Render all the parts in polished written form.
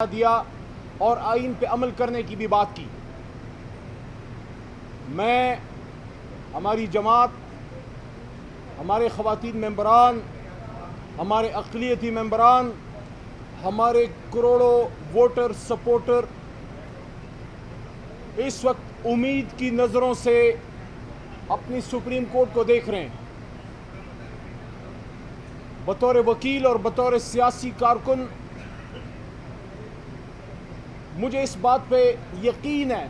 دیا اور آئین پہ عمل کرنے کی بھی بات کی۔ میں ہماری جماعت، ہمارے خواتین ممبران، ہمارے اقلیتی ممبران، ہمارے کروڑوں ووٹر سپورٹر اس وقت امید کی نظروں سے اپنی سپریم کورٹ کو دیکھ رہے ہیں۔ بطور وکیل اور بطور سیاسی کارکن مجھے اس بات پہ یقین ہے،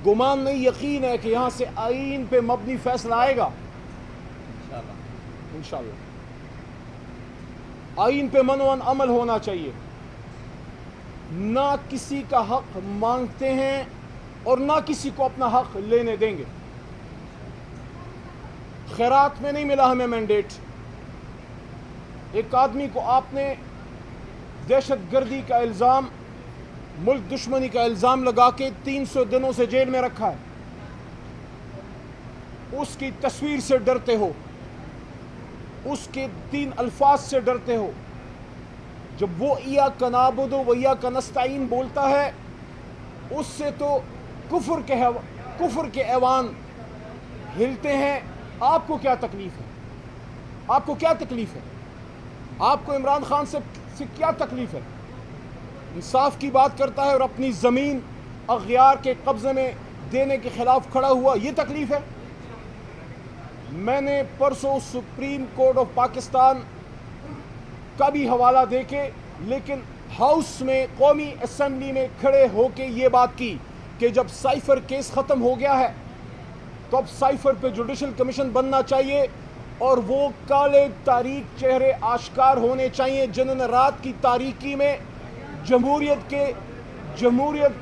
گمان نہیں یقین ہے کہ یہاں سے آئین پہ مبنی فیصلہ آئے گا انشاءاللہ۔ آئین پہ منوان عمل ہونا چاہیے۔ نہ کسی کا حق مانگتے ہیں اور نہ کسی کو اپنا حق لینے دیں گے۔ خیرات میں نہیں ملا ہمیں مینڈیٹ۔ ایک آدمی کو آپ نے دہشت گردی کا الزام، ملک دشمنی کا الزام لگا کے 300 دنوں سے جیل میں رکھا ہے۔ اس کی تصویر سے ڈرتے ہو، اس کے 3 الفاظ سے ڈرتے ہو۔ جب وہ ایاک نعبد و ایاک نستعین بولتا ہے، اس سے تو کفر کے ایوان ہلتے ہیں۔ آپ کو کیا تکلیف ہے؟ آپ کو کیا تکلیف ہے؟ آپ کو عمران خان سے کیا تکلیف ہے؟ انصاف کی بات کرتا ہے اور اپنی زمین اغیار کے قبضے میں دینے کے خلاف کھڑا ہوا، یہ تکلیف ہے؟ میں نے پرسوں سپریم کورٹ آف پاکستان کا بھی حوالہ دے کے، لیکن ہاؤس میں قومی اسمبلی میں کھڑے ہو کے یہ بات کی کہ جب سائفر کیس ختم ہو گیا ہے تو اب سائفر پہ جوڈیشل کمیشن بننا چاہیے اور وہ کالے تاریک چہرے آشکار ہونے چاہیے جنہوں نے رات کی تاریکی میں جمہوریت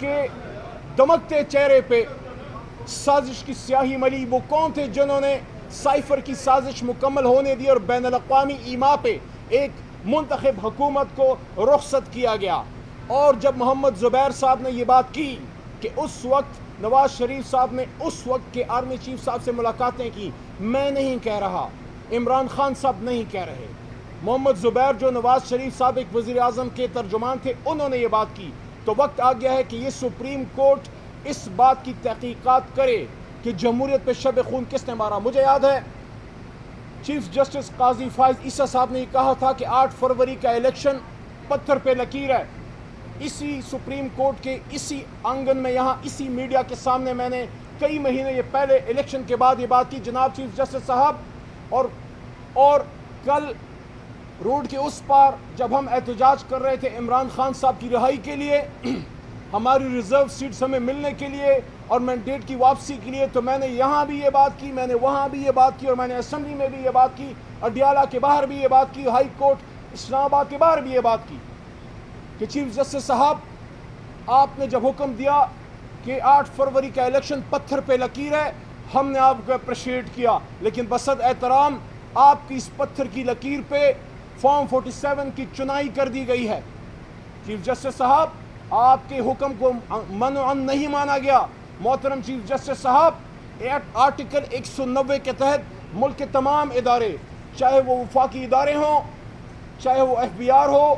کے دمکتے چہرے پہ سازش کی سیاہی ملی۔ وہ کون تھے جنہوں نے سائفر کی سازش مکمل ہونے دی اور بین الاقوامی ایما پہ ایک منتخب حکومت کو رخصت کیا گیا؟ اور جب محمد زبیر صاحب نے یہ بات کی کہ اس وقت نواز شریف صاحب نے اس وقت کے آرمی چیف صاحب سے ملاقاتیں کی، میں نہیں کہہ رہا، عمران خان صاحب نہیں کہہ رہے، محمد زبیر جو نواز شریف صاحب ایک وزیر اعظم کے ترجمان تھے، انہوں نے یہ بات کی، تو وقت آ گیا ہے کہ یہ سپریم کورٹ اس بات کی تحقیقات کرے کہ جمہوریت پہ شب خون کس نے مارا۔ مجھے یاد ہے چیف جسٹس قاضی فائز عیسیٰ صاحب نے یہ کہا تھا کہ 8 فروری کا الیکشن پتھر پہ لکیر ہے۔ اسی سپریم کورٹ کے اسی آنگن میں، یہاں اسی میڈیا کے سامنے میں نے کئی مہینے یہ پہلے الیکشن کے بعد یہ بات کی، جناب چیف جسٹس صاحب، اور کل روڈ کے اس پار جب ہم احتجاج کر رہے تھے عمران خان صاحب کی رہائی کے لیے، ہماری ریزرو سیٹس ہمیں ملنے کے لیے اور مینڈیٹ کی واپسی کے لیے، تو میں نے یہاں بھی یہ بات کی، میں نے وہاں بھی یہ بات کی، اور میں نے اسمبلی میں بھی یہ بات کی، اڈیالہ کے باہر بھی یہ بات کی، ہائی کورٹ اسلام آباد کے باہر بھی یہ بات کی کہ چیف جسٹس صاحب، آپ نے جب حکم دیا کہ 8 فروری کا الیکشن پتھر پہ لکیر ہے، ہم نے آپ کو اپریشیٹ کیا، لیکن بصد احترام آپ کی اس پتھر کی لکیر پہ فارم 47 کی چنائی کر دی گئی ہے۔ چیف جسٹس صاحب، آپ کے حکم کو منعن نہیں مانا گیا۔ محترم چیف جسٹس صاحب، آرٹیکل 190 کے تحت ملک کے تمام ادارے، چاہے وہ وفاقی ادارے ہوں، چاہے وہ FBI ہو،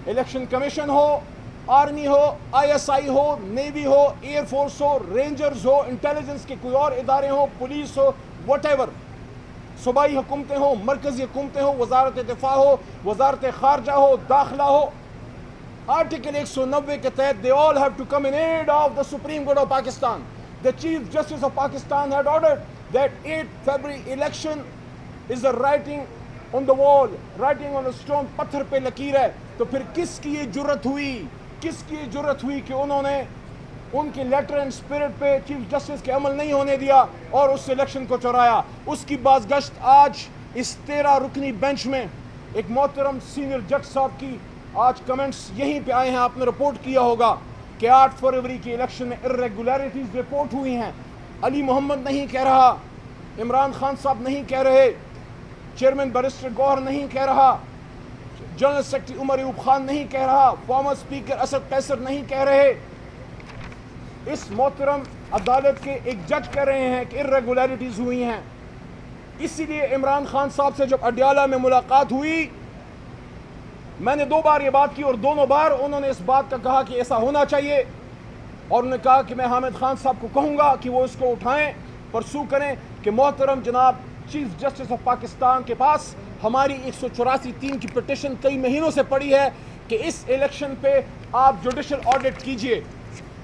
الیکشن کمیشن ہو، آرمی ہو، ISI ہو، نیوی ہو، ایئر فورس ہو، رینجرز ہو، انٹیلیجنس کے کوئی اور ادارے ہوں، پولیس ہو، واٹ ایور، صوبائی حکومتیں ہوں، مرکزی حکومتیں ہوں، وزارت دفاع ہو، وزارت خارجہ ہو، داخلہ ہو، آرٹیکل 190 کے تحت they all have to come in aid of the Supreme Court of Pakistan. The Chief Justice of Pakistan had ordered that 8 February election is a writing on the wall, writing on a stone، پتھر پہ لکیر ہے۔ تو پھر کس کی یہ جرت ہوئی کہ انہوں نے ان کے لیٹر اینڈ اسپرٹ پہ چیف جسٹس کے عمل نہیں ہونے دیا اور اس الیکشن کو چورایا؟ اس کی بازگشت آج اس 13 رکنی بینچ میں ایک محترم سینئر جج صاحب کی آج کمنٹس یہیں پہ آئے ہیں، آپ نے رپورٹ کیا ہوگا کہ 8 فروری کی الیکشن میں irregularities رپورٹ ہوئی ہیں۔ علی محمد نہیں کہہ رہا، عمران خان صاحب نہیں کہہ رہے، چیئرمین بیرسٹر گوہر نہیں کہہ رہا، جنرل سیکرٹری عمر ایوب خان نہیں کہہ رہا، فارمر اسپیکر اسد قیصر نہیں کہہ رہے، اس محترم عدالت کے ایک جج کہہ رہے ہیں کہ irregularities ہوئی ہیں۔ اسی لیے عمران خان صاحب سے جب اڈیالہ میں ملاقات ہوئی میں نے 2 بار یہ بات کی اور دونوں بار انہوں نے اس بات کا کہا کہ ایسا ہونا چاہیے، اور انہوں نے کہا کہ میں حامد خان صاحب کو کہوں گا کہ وہ اس کو اٹھائیں، پرسو کریں کہ محترم جناب چیف جسٹس آف پاکستان کے پاس ہماری 184(3) کی پٹیشن کئی مہینوں سے پڑی ہے کہ اس الیکشن پہ آپ جوڈیشل آڈٹ کیجئے،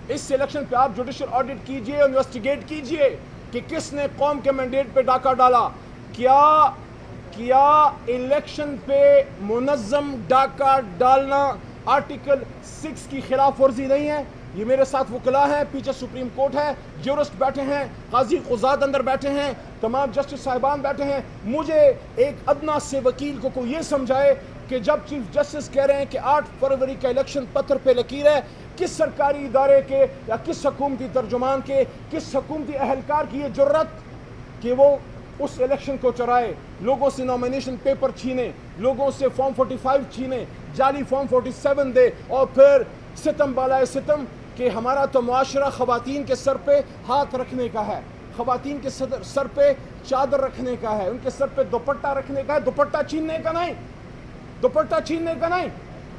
اس الیکشن پہ آپ جوڈیشل آڈٹ کیجئے، انویسٹیگیٹ کیجئے کہ کس نے قوم کے مینڈیٹ پہ ڈاکہ ڈالا۔ کیا الیکشن پہ منظم ڈاکہ ڈالنا آرٹیکل 6 کی خلاف ورزی نہیں ہے؟ یہ میرے ساتھ وکلا ہیں، پیچھے سپریم کورٹ ہے، جورسٹ بیٹھے ہیں، قاضی قضات اندر بیٹھے ہیں، تمام جسٹس صاحبان بیٹھے ہیں۔ مجھے ایک ادنا سے وکیل کو کوئی یہ سمجھائے کہ جب چیف جسٹس کہہ رہے ہیں کہ 8 فروری کا الیکشن پتھر پہ لکیر ہے، کس سرکاری ادارے کے یا کس حکومتی ترجمان کے، کس حکومتی اہلکار کی یہ جرت کہ وہ اس الیکشن کو چرائے، لوگوں سے نامینیشن پیپر چھینے، لوگوں سے فارم 45 چھینے، جعلی فارم 47 دے، اور پھر ستم بالائے ستم کہ ہمارا تو معاشرہ خواتین کے سر پہ ہاتھ رکھنے کا ہے، خواتین کے سر پہ چادر رکھنے کا ہے، ان کے سر پہ دوپٹہ رکھنے کا ہے، دوپٹہ چھیننے کا نہیں، دوپٹہ چھیننے کا نہیں۔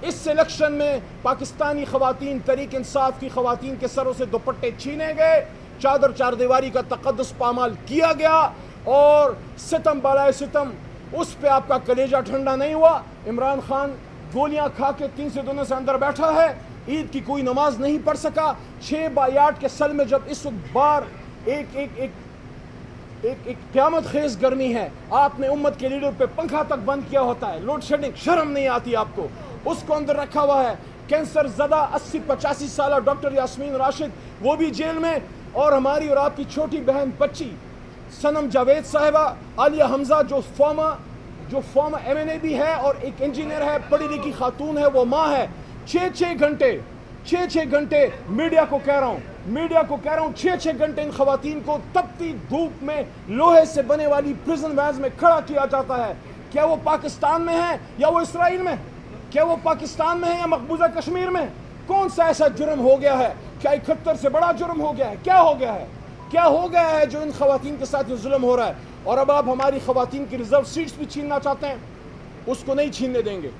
اس الیکشن میں پاکستانی خواتین، تحریک انصاف کی خواتین کے سروں سے دوپٹے چھینے گئے، چادر چار دیواری کا تقدس پامال کیا گیا، اور ستم بالائے ستم اس پہ آپ کا کلیجہ ٹھنڈا نہیں ہوا۔ عمران خان گولیاں کھا کے 3 سے 2 سے اندر بیٹھا ہے، عید کی کوئی نماز نہیں پڑھ سکا۔ 6/8 کے سل میں جب اس وقت بار ایک قیامت خیز گرمی ہے، آپ نے امت کے لیڈر پہ پنکھا تک بند کیا ہوتا ہے، لوڈ شیڈنگ، شرم نہیں آتی آپ کو، اس کو اندر رکھا ہوا ہے۔ کینسر زدہ 80-85 سالہ ڈاکٹر یاسمین راشد وہ بھی جیل میں، اور ہماری اور آپ کی چھوٹی بہن بچی سنم جاوید صاحبہ، عالیہ حمزہ جو فارمر MNA بھی ہے اور ایک انجینئر ہے، پڑھی لکھی خاتون ہے، وہ ماں ہے۔ 6 گھنٹے میڈیا کو کہہ رہا ہوں 6 گھنٹے ان خواتین کو تپتی دھوپ میں لوہے سے بنے والی پریزن وینز میں کھڑا کیا جاتا ہے۔ کیا وہ پاکستان میں ہے یا وہ اسرائیل میں؟ کیا وہ پاکستان میں ہے یا مقبوضہ کشمیر میں؟ کون سا ایسا جرم ہو گیا ہے؟ کیا 71 سے بڑا جرم ہو گیا ہے؟ کیا ہو گیا ہے جو ان خواتین کے ساتھ یہ ظلم ہو رہا ہے؟ اور اب آپ ہماری خواتین کی ریزرو سیٹس بھی چھیننا چاہتے ہیں، اس کو نہیں چھیننے دیں گے۔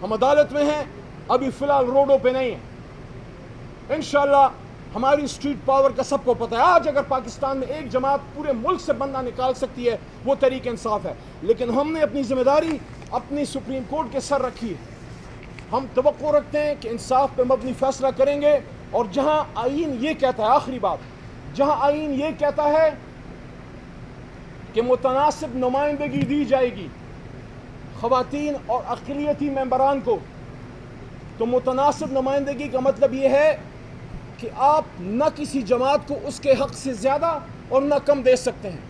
ہم عدالت میں ہیں، ابھی فی الحال روڈوں پہ نہیں ہیں۔ انشاءاللہ ہماری اسٹریٹ پاور کا سب کو پتہ ہے۔ آج اگر پاکستان میں ایک جماعت پورے ملک سے بندہ نکال سکتی ہے وہ تحریک انصاف ہے، لیکن ہم نے اپنی ذمہ داری اپنی سپریم کورٹ کے سر رکھی ہے۔ ہم توقع رکھتے ہیں کہ انصاف پہ مبنی فیصلہ کریں گے، اور جہاں آئین یہ کہتا ہے، آخری بات، جہاں آئین یہ کہتا ہے کہ متناسب نمائندگی دی جائے گی خواتین اور اقلیتی ممبران کو، تو متناسب نمائندگی کا مطلب یہ ہے کہ آپ نہ کسی جماعت کو اس کے حق سے زیادہ اور نہ کم دے سکتے ہیں۔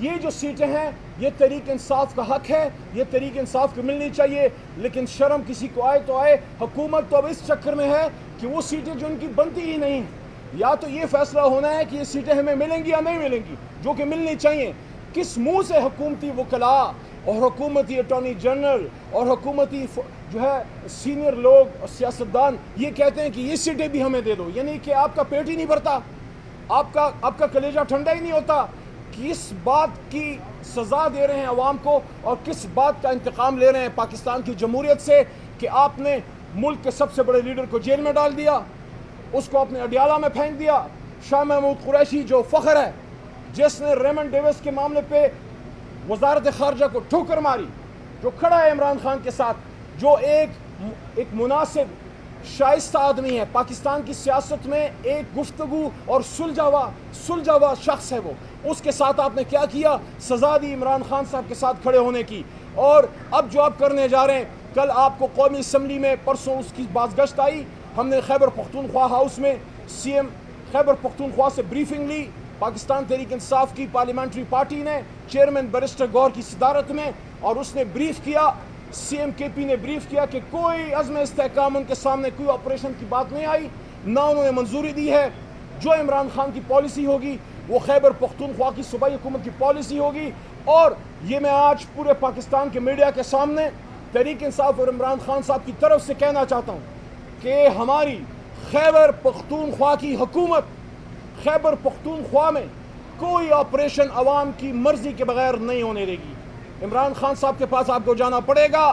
یہ جو سیٹیں ہیں یہ تحریک انصاف کا حق ہے، یہ تحریک انصاف کو ملنی چاہیے، لیکن شرم کسی کو آئے تو آئے۔ حکومت تو اب اس چکر میں ہے کہ وہ سیٹیں جو ان کی بنتی ہی نہیں ہیں، یا تو یہ فیصلہ ہونا ہے کہ یہ سیٹیں ہمیں ملیں گی یا نہیں ملیں گی، جو کہ ملنی چاہیے۔ کس منہ سے حکومتی وکلاء اور حکومتی اٹارنی جنرل اور حکومتی جو ہے سینئر لوگ اور سیاستدان یہ کہتے ہیں کہ یہ سیٹیں بھی ہمیں دے دو؟ یعنی کہ آپ کا پیٹ ہی نہیں بھرتا، آپ کا کلیجہ ٹھنڈا ہی نہیں ہوتا۔ کس بات کی سزا دے رہے ہیں عوام کو، اور کس بات کا انتقام لے رہے ہیں پاکستان کی جمہوریت سے کہ آپ نے ملک کے سب سے بڑے لیڈر کو جیل میں ڈال دیا، اس کو اپنے اڈیالہ میں پھینک دیا۔ شاہ محمود قریشی جو فخر ہے، جس نے ریمنڈ ڈیوس کے معاملے پہ وزارت خارجہ کو ٹھوکر ماری، جو کھڑا ہے عمران خان کے ساتھ، جو ایک مناسب شائستہ آدمی ہے پاکستان کی سیاست میں، ایک گفتگو اور سلجھاوا شخص ہے وہ، اس کے ساتھ آپ نے کیا کیا؟ سزا دی عمران خان صاحب کے ساتھ کھڑے ہونے کی۔ اور اب جو آپ کرنے جا رہے ہیں، کل آپ کو قومی اسمبلی میں پرسوں اس کی بازگشت آئی، ہم نے خیبر پختونخوا ہاؤس میں CM خیبر پختونخوا سے بریفنگ لی، پاکستان تحریک انصاف کی پارلیمنٹری پارٹی نے چیئرمین بیرسٹر گور کی صدارت میں، اور اس نے بریف کیا، CM KP نے بریف کیا کہ کوئی عزم استحکام ان کے سامنے کوئی آپریشن کی بات نہیں آئی، نہ انہوں نے منظوری دی ہے۔ جو عمران خان کی پالیسی ہوگی وہ خیبر پختونخوا کی صوبائی حکومت کی پالیسی ہوگی۔ اور یہ میں آج پورے پاکستان کے میڈیا کے سامنے تحریک انصاف اور عمران خان صاحب کی طرف سے کہنا چاہتا ہوں کہ ہماری خیبر پختونخوا کی حکومت خیبر پختونخوا میں کوئی آپریشن عوام کی مرضی کے بغیر نہیں ہونے دے گی۔ عمران خان صاحب کے پاس آپ کو جانا پڑے گا،